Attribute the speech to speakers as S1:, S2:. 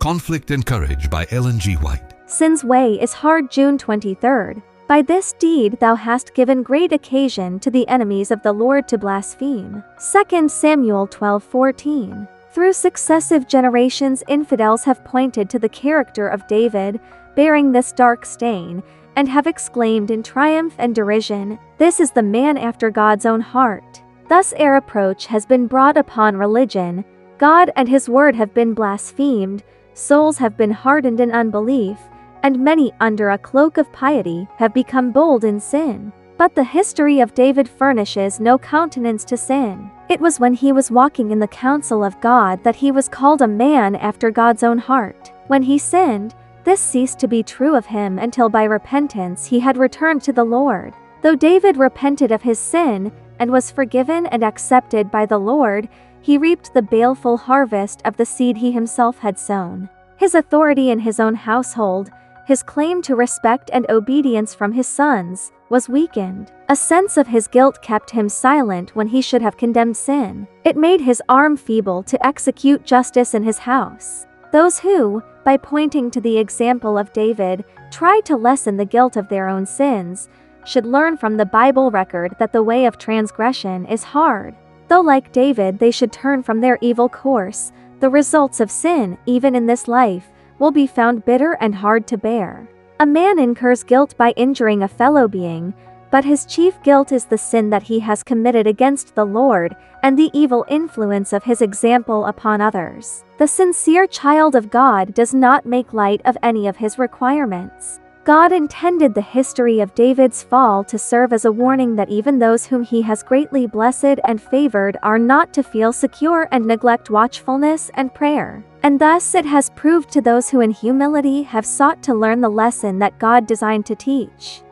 S1: Conflict and Courage by Ellen G. White.
S2: Sin's way is hard. June 23. By this deed thou hast given great occasion to the enemies of the Lord to blaspheme. 2 Samuel 12:14. Through successive generations, infidels have pointed to the character of David, bearing this dark stain, and have exclaimed in triumph and derision, "This is the man after God's own heart." Thus a reproach has been brought upon religion, God and his word have been blasphemed, souls have been hardened in unbelief, and many under a cloak of piety have become bold in sin. But the history of David furnishes no countenance to sin. It was when he was walking in the counsel of God that he was called a man after God's own heart. When he sinned, this ceased to be true of him until by repentance he had returned to the Lord. Though David repented of his sin and was forgiven and accepted by the Lord, he reaped the baleful harvest of the seed he himself had sown. His authority in his own household, his claim to respect and obedience from his sons, was weakened. A sense of his guilt kept him silent when he should have condemned sin. It made his arm feeble to execute justice in his house. Those who, by pointing to the example of David, try to lessen the guilt of their own sins, should learn from the Bible record that the way of transgression is hard. Though like David they should turn from their evil course, the results of sin, even in this life, will be found bitter and hard to bear. A man incurs guilt by injuring a fellow being, but his chief guilt is the sin that he has committed against the Lord and the evil influence of his example upon others. The sincere child of God does not make light of any of his requirements. God intended the history of David's fall to serve as a warning that even those whom he has greatly blessed and favored are not to feel secure and neglect watchfulness and prayer. And thus it has proved to those who in humility have sought to learn the lesson that God designed to teach.